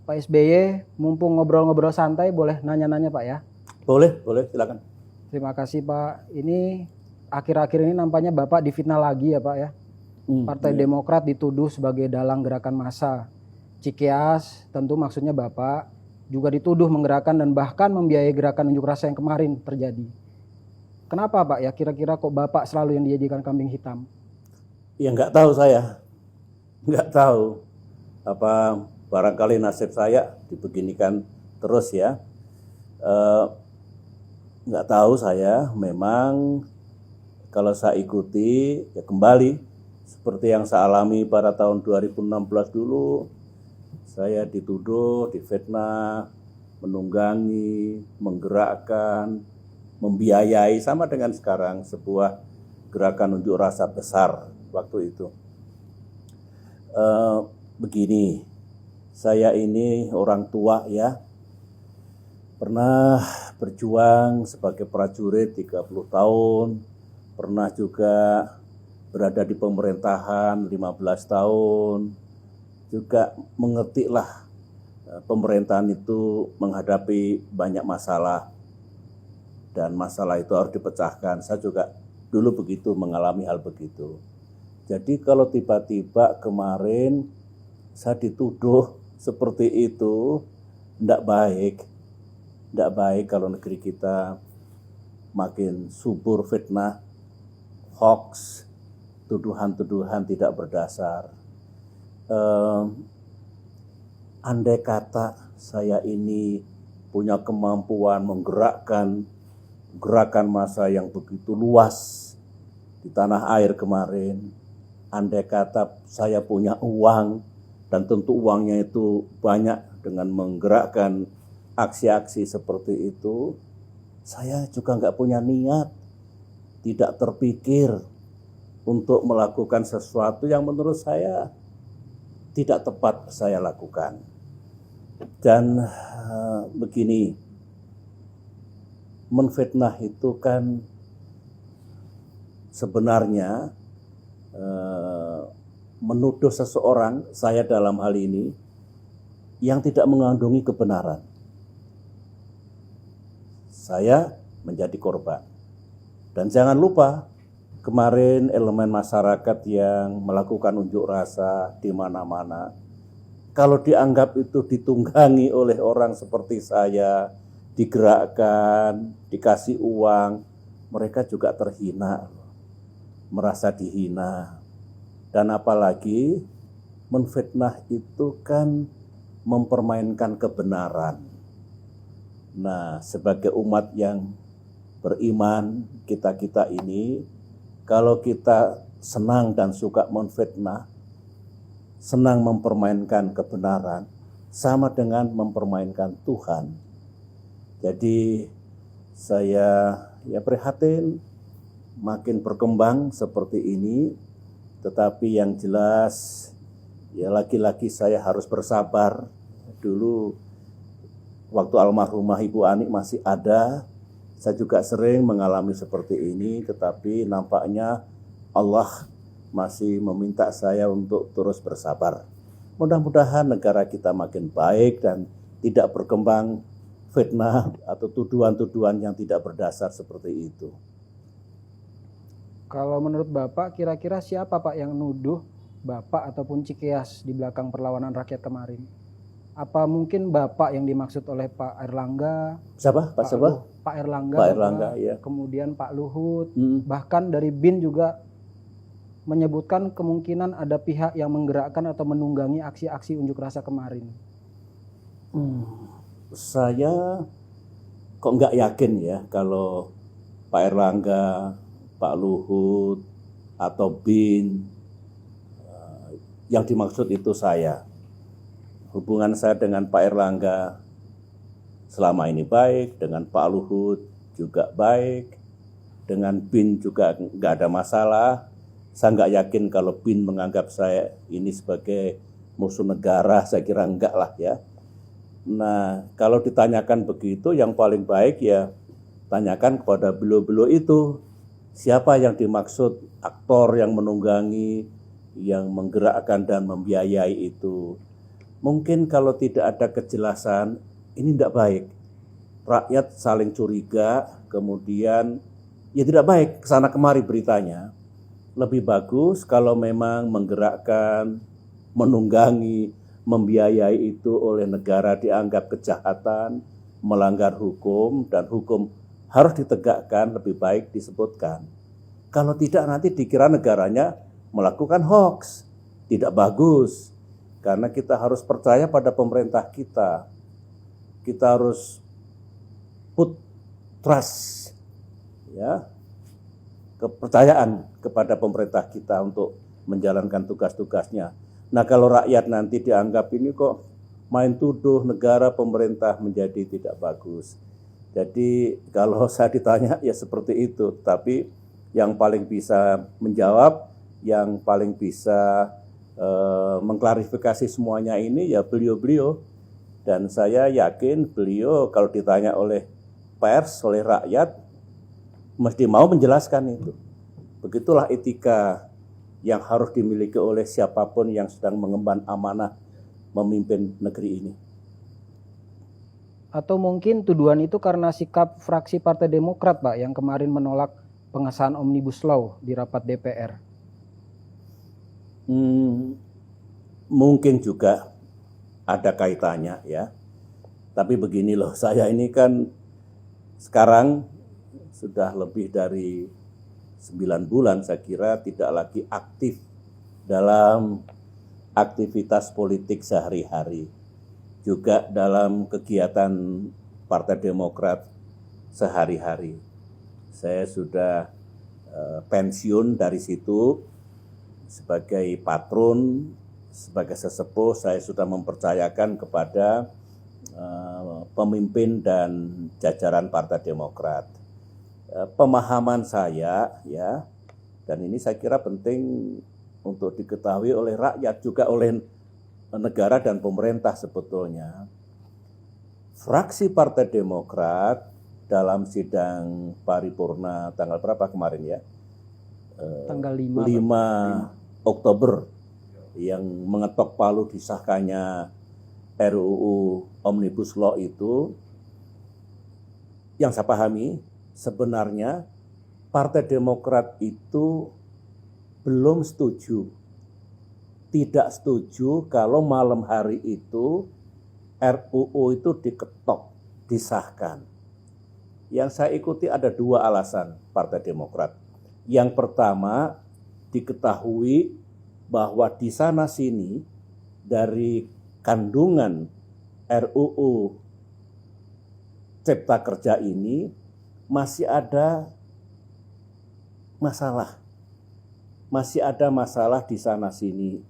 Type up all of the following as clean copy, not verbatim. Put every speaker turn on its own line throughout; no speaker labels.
Pak SBY, mumpung ngobrol-ngobrol santai, boleh nanya-nanya Pak ya?
Boleh, silakan.
Terima kasih Pak. Ini akhir-akhir ini nampaknya Bapak difitnah lagi ya Pak ya? Partai Demokrat dituduh sebagai dalang gerakan massa. Cikeas, tentu maksudnya Bapak, juga dituduh menggerakkan dan bahkan membiayai gerakan unjuk rasa yang kemarin terjadi. Kenapa Pak ya? Kira-kira kok Bapak selalu yang dijadikan kambing hitam?
Ya nggak tahu saya, nggak tahu. Apa barangkali nasib saya dibeginikan terus ya. Nggak tahu saya, memang kalau saya ikuti ya kembali seperti yang saya alami pada tahun 2016 dulu. Saya dituduh, difitnah, menunggangi, menggerakkan, membiayai, sama dengan sekarang sebuah gerakan unjuk rasa besar waktu itu. Begini, saya ini orang tua ya, pernah berjuang sebagai prajurit 30 tahun, pernah juga berada di pemerintahan 15 tahun, juga mengertilah pemerintahan itu menghadapi banyak masalah, dan masalah itu harus dipecahkan. Saya juga dulu begitu, mengalami hal begitu. Jadi kalau tiba-tiba kemarin saya dituduh seperti itu, tidak baik. Tidak baik kalau negeri kita makin subur fitnah, hoax, tuduhan-tuduhan tidak berdasar. Andai kata saya ini punya kemampuan menggerakkan gerakan massa yang begitu luas di tanah air kemarin, andai kata saya punya uang, dan tentu uangnya itu banyak dengan menggerakkan aksi-aksi seperti itu, saya juga nggak punya niat, tidak terpikir untuk melakukan sesuatu yang menurut saya tidak tepat saya lakukan. Dan begini, menfitnah itu kan sebenarnya menuduh seseorang, saya dalam hal ini, yang tidak mengandungi kebenaran. Saya menjadi korban. Dan jangan lupa, kemarin elemen masyarakat yang melakukan unjuk rasa di mana-mana, kalau dianggap itu ditunggangi oleh orang seperti saya, digerakkan, dikasih uang, mereka juga terhina, merasa dihina. Dan apalagi menfitnah itu kan mempermainkan kebenaran. Nah, sebagai umat yang beriman, kita ini, kalau kita senang dan suka menfitnah, senang mempermainkan kebenaran, sama dengan mempermainkan Tuhan. Jadi saya prihatin makin berkembang seperti ini, tetapi yang jelas ya lagi-lagi saya harus bersabar. Dulu waktu almarhumah Ibu Ani masih ada, saya juga sering mengalami seperti ini, tetapi nampaknya Allah masih meminta saya untuk terus bersabar. Mudah-mudahan negara kita makin baik dan tidak berkembang fitnah atau tuduhan-tuduhan yang tidak berdasar seperti itu.
Kalau menurut Bapak, kira-kira siapa Pak yang nuduh Bapak ataupun Cikeas di belakang perlawanan rakyat kemarin? Apa mungkin Bapak yang dimaksud oleh Pak Erlangga?
Siapa? Pak siapa?
Pak Erlangga.
Pak Erlangga, ya.
Kemudian Pak Luhut. Bahkan dari BIN juga menyebutkan kemungkinan ada pihak yang menggerakkan atau menunggangi aksi-aksi unjuk rasa kemarin.
Saya kok nggak yakin ya kalau Pak Erlangga, Pak Luhut, atau BIN yang dimaksud itu saya. Hubungan saya dengan Pak Erlangga selama ini baik, dengan Pak Luhut juga baik, dengan BIN juga nggak ada masalah. Saya nggak yakin kalau BIN menganggap saya ini sebagai musuh negara, saya kira enggak lah ya. Nah, kalau ditanyakan begitu, yang paling baik ya tanyakan kepada beliau-beliau itu, siapa yang dimaksud aktor yang menunggangi, yang menggerakkan dan membiayai itu. Mungkin kalau tidak ada kejelasan, ini tidak baik. Rakyat saling curiga, kemudian ya tidak baik kesana kemari beritanya. Lebih bagus kalau memang menggerakkan, menunggangi, membiayai itu oleh negara dianggap kejahatan, melanggar hukum, dan hukum harus ditegakkan, lebih baik disebutkan. Kalau tidak nanti dikira negaranya melakukan hoax. Tidak bagus. Karena kita harus percaya pada pemerintah kita. Kita harus put trust, ya, kepercayaan kepada pemerintah kita untuk menjalankan tugas-tugasnya. Nah, kalau rakyat nanti dianggap ini kok main tuduh negara pemerintah, menjadi tidak bagus. Jadi kalau saya ditanya ya seperti itu, tapi yang paling bisa menjawab, yang paling bisa mengklarifikasi semuanya ini ya beliau-beliau. Dan saya yakin beliau kalau ditanya oleh pers, oleh rakyat, mesti mau menjelaskan itu. Begitulah etika yang harus dimiliki oleh siapapun yang sedang mengemban amanah memimpin negeri ini.
Atau mungkin tuduhan itu karena sikap fraksi Partai Demokrat, Pak, yang kemarin menolak pengesahan Omnibus Law di rapat DPR.
Mungkin juga ada kaitannya ya. Tapi begini loh, saya ini kan sekarang sudah lebih dari 9 bulan saya kira tidak lagi aktif dalam aktivitas politik sehari-hari. Juga dalam kegiatan Partai Demokrat sehari-hari. Saya sudah pensiun dari situ. Sebagai patron, sebagai sesepuh, saya sudah mempercayakan kepada pemimpin dan jajaran Partai Demokrat. Pemahaman saya, ya, dan ini saya kira penting untuk diketahui oleh rakyat, juga oleh negara dan pemerintah sebetulnya. Fraksi Partai Demokrat dalam sidang paripurna tanggal berapa kemarin ya?
Tanggal 5
Oktober yang mengetok palu disahkannya RUU Omnibus Law itu, yang saya pahami sebenarnya Partai Demokrat itu belum setuju, tidak setuju kalau malam hari itu RUU itu diketok, disahkan. Yang saya ikuti ada 2 alasan Partai Demokrat. Yang pertama, diketahui bahwa di sana sini dari kandungan RUU Cipta Kerja ini masih ada masalah. Masih ada masalah di sana sini.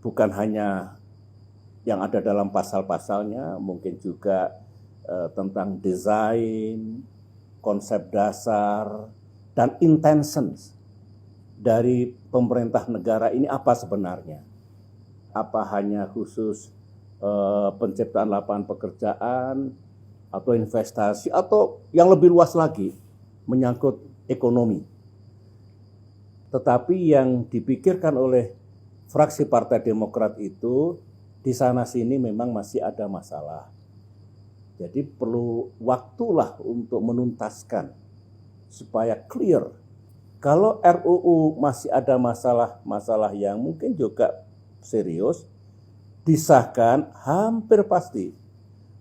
Bukan hanya yang ada dalam pasal-pasalnya, mungkin juga tentang desain, konsep dasar, dan intentions dari pemerintah negara ini apa sebenarnya? Apa hanya khusus penciptaan lapangan pekerjaan atau investasi, atau yang lebih luas lagi menyangkut ekonomi? Tetapi yang dipikirkan oleh fraksi Partai Demokrat itu di sana sini memang masih ada masalah. Jadi perlu waktulah untuk menuntaskan supaya clear. Kalau RUU masih ada masalah-masalah yang mungkin juga serius, disahkan hampir pasti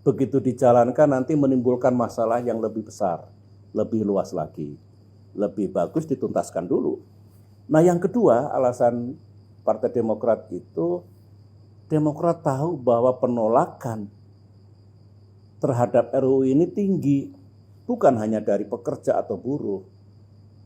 begitu dijalankan nanti menimbulkan masalah yang lebih besar, lebih luas lagi. Lebih bagus dituntaskan dulu. Nah, yang kedua, alasan Partai Demokrat itu, Demokrat tahu bahwa penolakan terhadap RUU ini tinggi, bukan hanya dari pekerja atau buruh,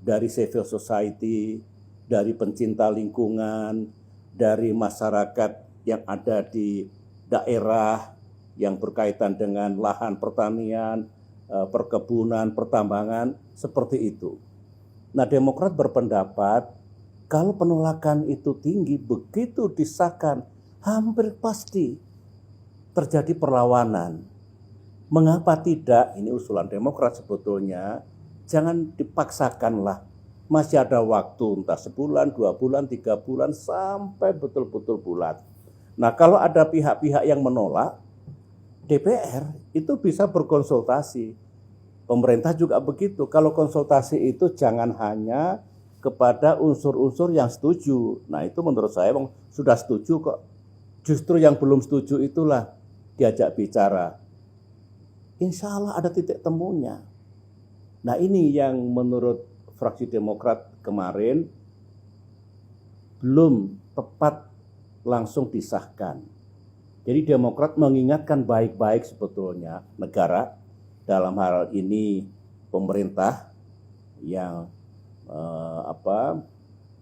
dari civil society, dari pencinta lingkungan, dari masyarakat yang ada di daerah yang berkaitan dengan lahan pertanian, perkebunan, pertambangan, seperti itu. Nah, Demokrat berpendapat kalau penolakan itu tinggi, begitu disahkan, hampir pasti terjadi perlawanan. Mengapa tidak? Ini usulan Demokrat sebetulnya. Jangan dipaksakanlah. Masih ada waktu, entah sebulan, 2 bulan, 3 bulan, sampai betul-betul bulat. Nah, kalau ada pihak-pihak yang menolak, DPR itu bisa berkonsultasi. Pemerintah juga begitu. Kalau konsultasi itu jangan hanya kepada unsur-unsur yang setuju. Nah, itu menurut saya sudah setuju kok. Justru yang belum setuju itulah diajak bicara. Insya Allah ada titik temunya. Nah, ini yang menurut fraksi Demokrat kemarin belum tepat langsung disahkan. Jadi Demokrat mengingatkan baik-baik sebetulnya negara, dalam hal ini pemerintah yang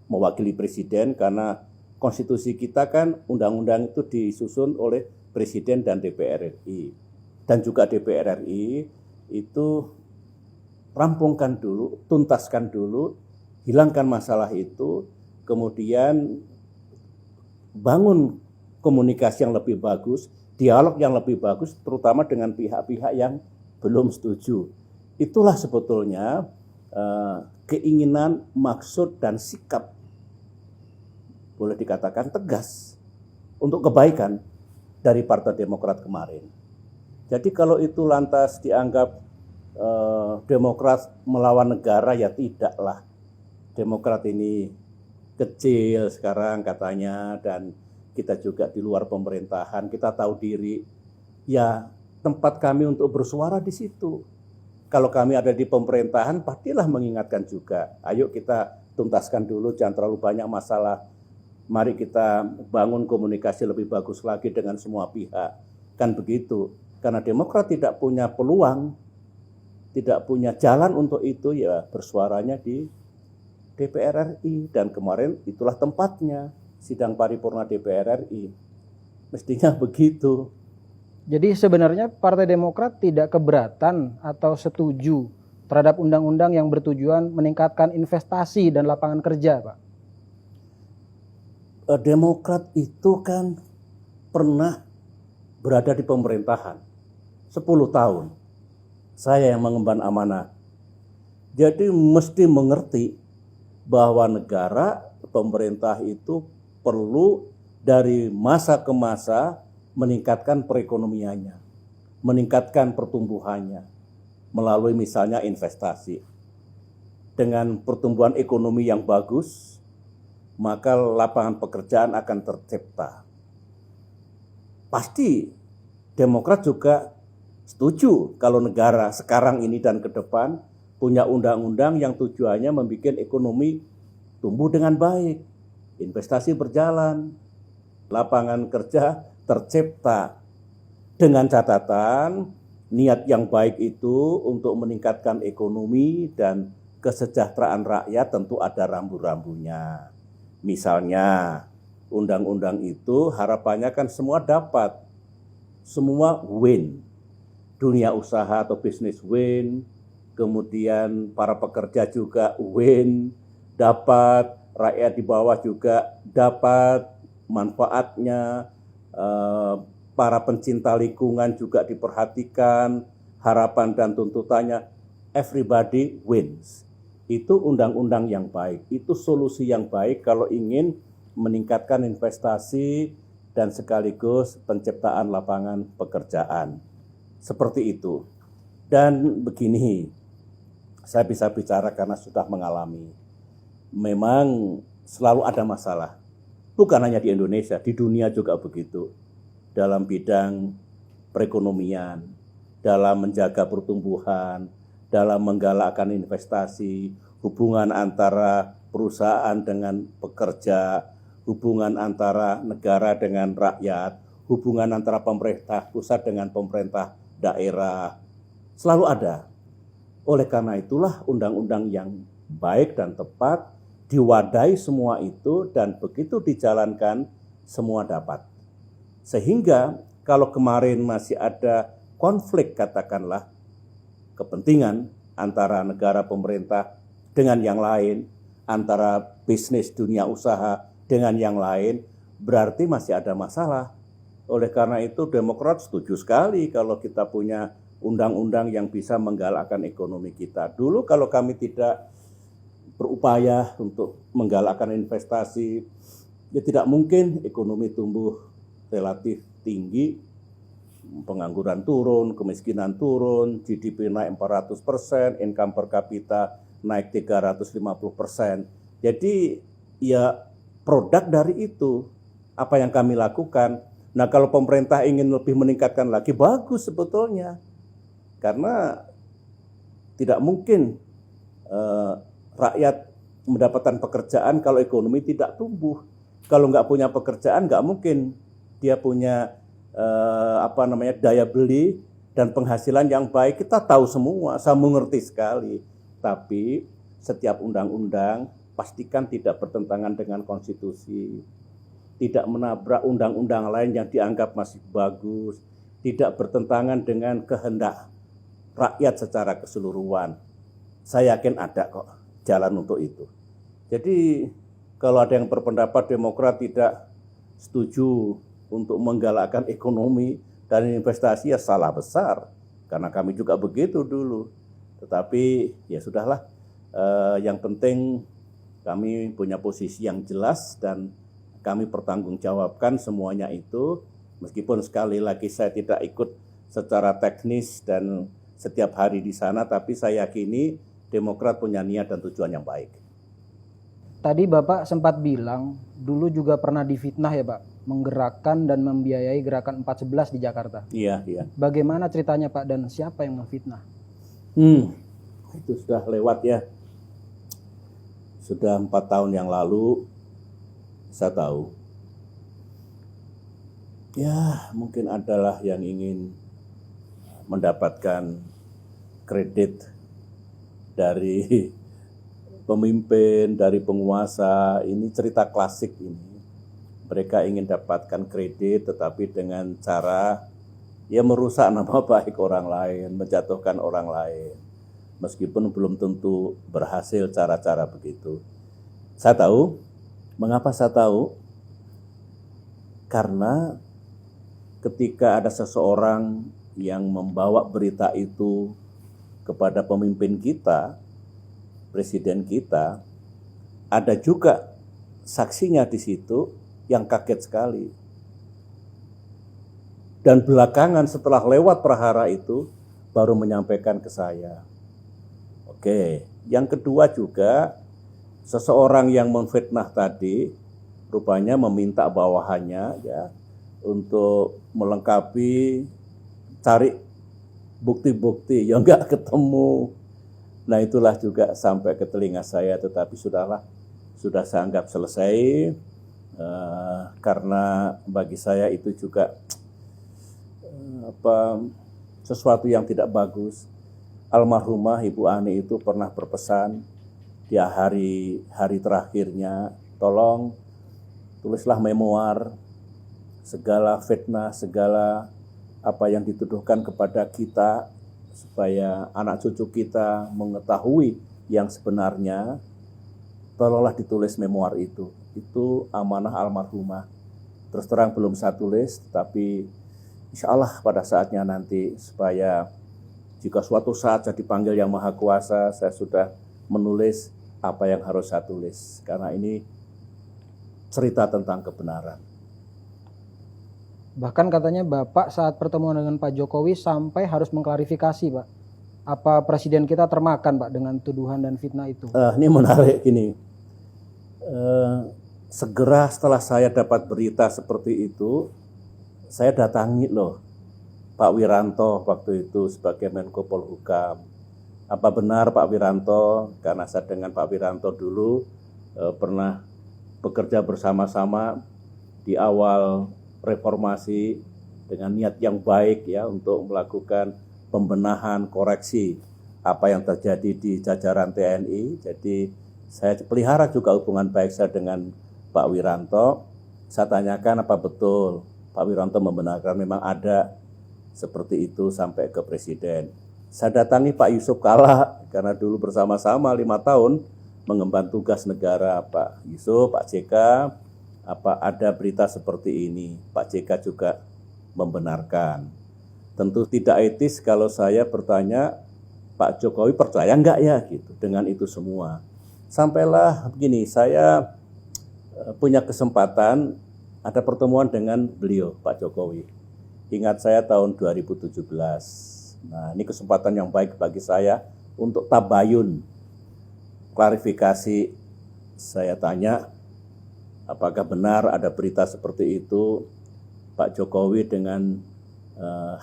mewakili presiden, karena konstitusi kita kan undang-undang itu disusun oleh presiden dan DPR RI. Dan juga DPR RI itu rampungkan dulu, tuntaskan dulu, hilangkan masalah itu, kemudian bangun komunikasi yang lebih bagus, dialog yang lebih bagus, terutama dengan pihak-pihak yang belum setuju. Itulah sebetulnya keinginan, maksud, dan sikap, boleh dikatakan tegas, untuk kebaikan dari Partai Demokrat kemarin. Jadi kalau itu lantas dianggap Demokrat melawan negara, ya tidaklah. Demokrat ini kecil sekarang katanya, dan kita juga di luar pemerintahan, kita tahu diri. Ya, tempat kami untuk bersuara di situ. Kalau kami ada di pemerintahan, pastilah mengingatkan juga. Ayo kita tuntaskan dulu, jangan terlalu banyak masalah. Mari kita bangun komunikasi lebih bagus lagi dengan semua pihak. Kan begitu. Karena Demokrat tidak punya peluang, tidak punya jalan untuk itu, ya bersuaranya di DPR RI. Dan kemarin itulah tempatnya, sidang paripurna DPR RI. Mestinya begitu.
Jadi sebenarnya Partai Demokrat tidak keberatan atau setuju terhadap undang-undang yang bertujuan meningkatkan investasi dan lapangan kerja, Pak.
Demokrat itu kan pernah berada di pemerintahan 10 tahun. Saya yang mengemban amanah. Jadi mesti mengerti bahwa negara, pemerintah itu perlu dari masa ke masa meningkatkan perekonomiannya, meningkatkan pertumbuhannya melalui misalnya investasi. Dengan pertumbuhan ekonomi yang bagus, maka lapangan pekerjaan akan tercipta. Pasti Demokrat juga setuju kalau negara sekarang ini dan ke depan punya undang-undang yang tujuannya membuat ekonomi tumbuh dengan baik, investasi berjalan, lapangan kerja tercipta, dengan catatan niat yang baik itu untuk meningkatkan ekonomi dan kesejahteraan rakyat tentu ada rambu-rambunya. Misalnya undang-undang itu harapannya kan semua dapat, semua win, dunia usaha atau bisnis win, kemudian para pekerja juga win, dapat, rakyat di bawah juga dapat manfaatnya, para pencinta lingkungan juga diperhatikan, harapan dan tuntutannya, everybody wins. Itu undang-undang yang baik, itu solusi yang baik kalau ingin meningkatkan investasi dan sekaligus penciptaan lapangan pekerjaan. Seperti itu. Dan begini, saya bisa bicara karena sudah mengalami. Memang selalu ada masalah. Bukan hanya di Indonesia, di dunia juga begitu. Dalam bidang perekonomian, dalam menjaga pertumbuhan, dalam menggalakkan investasi, hubungan antara perusahaan dengan pekerja, hubungan antara negara dengan rakyat, hubungan antara pemerintah pusat dengan pemerintah daerah, selalu ada. Oleh karena itulah undang-undang yang baik dan tepat diwadahi semua itu, dan begitu dijalankan semua dapat. Sehingga kalau kemarin masih ada konflik, katakanlah kepentingan antara negara pemerintah dengan yang lain, antara bisnis dunia usaha dengan yang lain, berarti masih ada masalah. Oleh karena itu Demokrat setuju sekali kalau kita punya undang-undang yang bisa menggalakkan ekonomi kita. Dulu kalau kami tidak berupaya untuk menggalakkan investasi, ya tidak mungkin ekonomi tumbuh relatif tinggi, pengangguran turun, kemiskinan turun, GDP naik 400%, income per kapita naik 350%. Jadi ya produk dari itu apa yang kami lakukan. Nah, kalau pemerintah ingin lebih meningkatkan lagi, bagus sebetulnya. Karena tidak mungkin rakyat mendapatkan pekerjaan kalau ekonomi tidak tumbuh. Kalau nggak punya pekerjaan, nggak mungkin dia punya daya beli dan penghasilan yang baik. Kita tahu semua, saya mengerti sekali. Tapi setiap undang-undang pastikan tidak bertentangan dengan konstitusi, tidak menabrak undang-undang lain yang dianggap masih bagus, tidak bertentangan dengan kehendak rakyat secara keseluruhan. Saya yakin ada kok jalan untuk itu. Jadi kalau ada yang berpendapat Demokrat tidak setuju untuk menggalakkan ekonomi dan investasi, ya salah besar. Karena kami juga begitu dulu. Tetapi ya sudahlah, yang penting kami punya posisi yang jelas dan kami pertanggungjawabkan semuanya itu. Meskipun sekali lagi saya tidak ikut secara teknis dan setiap hari di sana, tapi saya yakini Demokrat punya niat dan tujuan yang baik.
Tadi Bapak sempat bilang dulu juga pernah difitnah ya Pak, menggerakkan dan membiayai gerakan 411 di Jakarta.
Iya.
Bagaimana ceritanya Pak dan siapa yang memfitnah?
Itu sudah lewat ya. Sudah 4 tahun yang lalu saya tahu. Ya, mungkin adalah yang ingin mendapatkan kredit dari pemimpin, dari penguasa. Ini cerita klasik ini. Mereka ingin dapatkan kredit tetapi dengan cara ya merusak nama baik orang lain, menjatuhkan orang lain. Meskipun belum tentu berhasil cara-cara begitu. Saya tahu, mengapa saya tahu? Karena ketika ada seseorang yang membawa berita itu kepada pemimpin kita, presiden kita, ada juga saksinya di situ yang kaget sekali. Dan belakangan setelah lewat prahara itu, baru menyampaikan ke saya. Oke, yang kedua juga, seseorang yang memfitnah tadi, rupanya meminta bawahannya ya untuk melengkapi, cari bukti-bukti yang enggak ketemu. Nah itulah juga sampai ke telinga saya, tetapi sudahlah, sudah saya anggap selesai, karena bagi saya itu juga sesuatu yang tidak bagus. Almarhumah Ibu Ani itu pernah berpesan di hari terakhirnya, tolong tulislah memoar segala fitnah, segala apa yang dituduhkan kepada kita, supaya anak cucu kita mengetahui yang sebenarnya. Tolonglah ditulis memoar itu. Itu amanah almarhumah. Terus terang belum saya tulis, tapi insya Allah pada saatnya nanti, supaya jika suatu saat saya dipanggil Yang Maha Kuasa, saya sudah menulis apa yang harus saya tulis. Karena ini cerita tentang kebenaran.
Bahkan katanya Bapak saat pertemuan dengan Pak Jokowi sampai harus mengklarifikasi Pak. Apa presiden kita termakan Pak dengan tuduhan dan fitnah itu?
Ini menarik ini. Segera setelah saya dapat berita seperti itu, saya datangi loh Pak Wiranto waktu itu sebagai Menko Polhukam. Apa benar Pak Wiranto, karena saya dengan Pak Wiranto dulu pernah bekerja bersama-sama di awal reformasi dengan niat yang baik ya untuk melakukan pembenahan, koreksi apa yang terjadi di jajaran TNI. Jadi saya pelihara juga hubungan baik saya dengan Pak Wiranto. Saya tanyakan apa betul Pak Wiranto membenarkan memang ada seperti itu sampai ke presiden. Saya datangi Pak Yusuf Kalla karena dulu bersama-sama 5 tahun mengemban tugas negara. Pak Yusuf, Pak JK, apa ada berita seperti ini? Pak JK juga membenarkan. Tentu tidak etis kalau saya bertanya, Pak Jokowi percaya enggak ya gitu dengan itu semua. Sampailah begini, saya punya kesempatan ada pertemuan dengan beliau, Pak Jokowi. Ingat saya tahun 2017. Nah, ini kesempatan yang baik bagi saya untuk tabayun, klarifikasi. Saya tanya, apakah benar ada berita seperti itu? Pak Jokowi dengan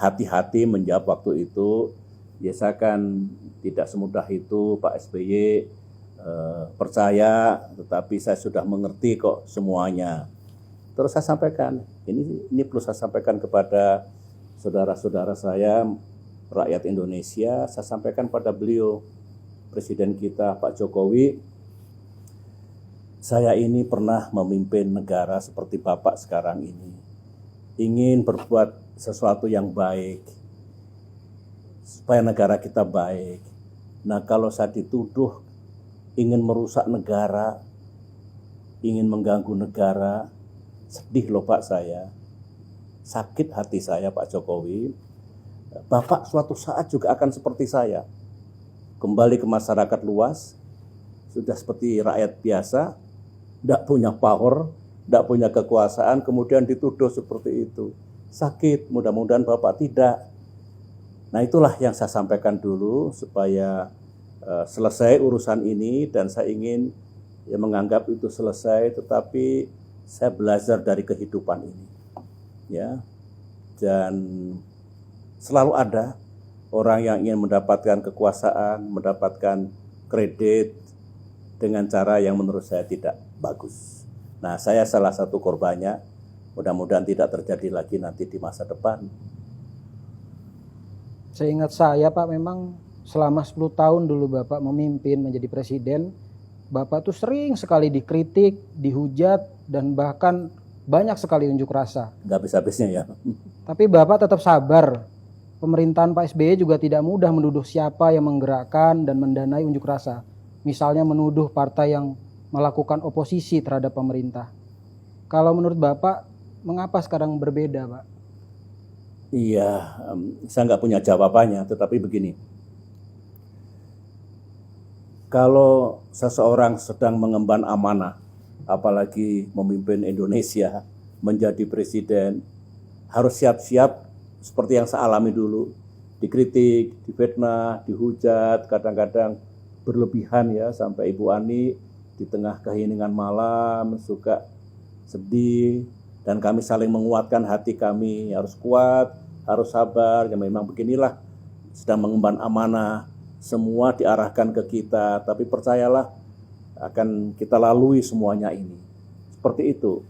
hati-hati menjawab waktu itu, ya saya kan tidak semudah itu Pak SBY, percaya, tetapi saya sudah mengerti kok semuanya. Terus saya sampaikan, ini perlu saya sampaikan kepada saudara-saudara saya, rakyat Indonesia, saya sampaikan pada beliau, Presiden kita Pak Jokowi, saya ini pernah memimpin negara seperti Bapak sekarang ini. Ingin berbuat sesuatu yang baik, supaya negara kita baik. Nah, kalau saya dituduh ingin merusak negara, ingin mengganggu negara, sedih loh Pak saya. Sakit hati saya Pak Jokowi. Bapak suatu saat juga akan seperti saya. Kembali ke masyarakat luas, sudah seperti rakyat biasa, tidak punya power, tidak punya kekuasaan, kemudian dituduh seperti itu. Sakit, mudah-mudahan Bapak tidak. Nah, itulah yang saya sampaikan dulu supaya selesai urusan ini, dan saya ingin menganggap itu selesai, tetapi saya belajar dari kehidupan ini. Ya. Dan selalu ada orang yang ingin mendapatkan kekuasaan, mendapatkan kredit dengan cara yang menurut saya tidak bagus. Nah, saya salah satu korbannya. Mudah-mudahan tidak terjadi lagi nanti di masa depan.
Seingat saya Pak, memang selama 10 tahun dulu Bapak memimpin menjadi presiden, Bapak tuh sering sekali dikritik, dihujat, dan bahkan banyak sekali unjuk rasa.
Nggak habis-habisnya ya.
Tapi Bapak tetap sabar. Pemerintahan Pak SBY juga tidak mudah menuduh siapa yang menggerakkan dan mendanai unjuk rasa. Misalnya menuduh partai yang melakukan oposisi terhadap pemerintah. Kalau menurut Bapak, mengapa sekarang berbeda, Pak?
Iya, saya nggak punya jawabannya, tetapi begini. Kalau seseorang sedang mengemban amanah, apalagi memimpin Indonesia, menjadi presiden, harus siap-siap seperti yang saya alami dulu. Dikritik, difitnah, dihujat, kadang-kadang berlebihan ya, sampai Ibu Ani di tengah keheningan malam suka sedih, dan kami saling menguatkan hati kami, harus kuat, harus sabar, ya memang beginilah, sedang mengemban amanah, semua diarahkan ke kita, tapi percayalah akan kita lalui semuanya ini. Seperti itu.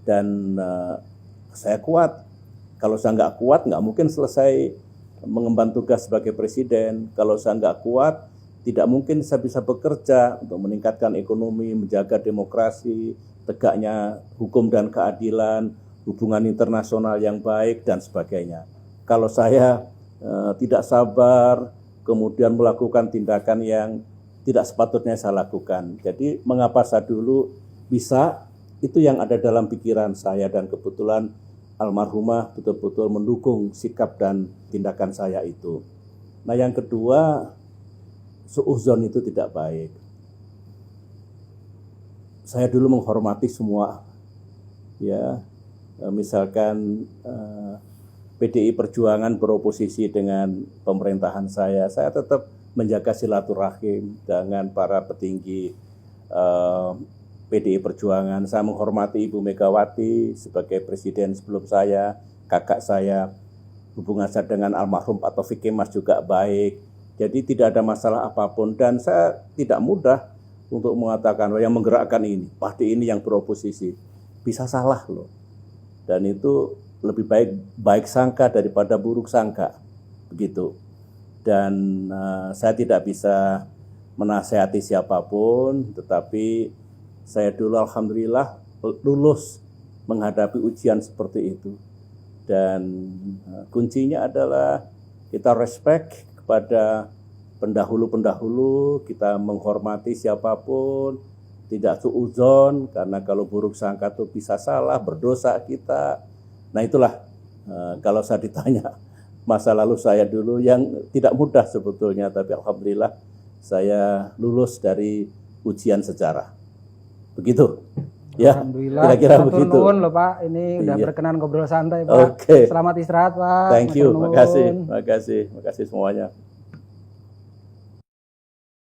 Dan saya kuat. Kalau saya nggak kuat, nggak mungkin selesai mengemban tugas sebagai presiden. Kalau saya nggak kuat, tidak mungkin saya bisa bekerja untuk meningkatkan ekonomi, menjaga demokrasi, tegaknya hukum dan keadilan, hubungan internasional yang baik, dan sebagainya. Kalau saya tidak sabar, kemudian melakukan tindakan yang tidak sepatutnya saya lakukan. Jadi mengapa saya dulu bisa, itu yang ada dalam pikiran saya, dan kebetulan almarhumah betul-betul mendukung sikap dan tindakan saya itu. Nah, yang kedua, suudzon itu tidak baik. Saya dulu menghormati semua, ya, misalkan PDI Perjuangan beroposisi dengan pemerintahan saya tetap menjaga silaturahim dengan para petinggi PDI Perjuangan. Saya menghormati Ibu Megawati sebagai presiden sebelum saya, kakak saya, hubungan saya dengan almarhum Pak Taufik Kemas juga baik. Jadi tidak ada masalah apapun, dan saya tidak mudah untuk mengatakan yang menggerakkan ini, partai ini yang beroposisi. Bisa salah loh. Dan itu lebih baik sangka daripada buruk sangka. Begitu. Dan saya tidak bisa menasihati siapapun, tetapi saya dulu alhamdulillah lulus menghadapi ujian seperti itu. Dan kuncinya adalah kita respect kepada pendahulu-pendahulu, kita menghormati siapapun, tidak suudzon, karena kalau buruk sangka itu bisa salah, berdosa kita. Nah itulah, kalau saya ditanya masa lalu saya dulu yang tidak mudah sebetulnya, tapi alhamdulillah saya lulus dari ujian sejarah. Begitu. Ya,
Alhamdulillah.
kira-kira
Matur
begitu.
nuwun loh Pak, ini udah
Iya.
berkenan ngobrol santai Pak.
Oke.
Selamat istirahat Pak.
Thank you,
Matur nuwun.
makasih, makasih, makasih semuanya.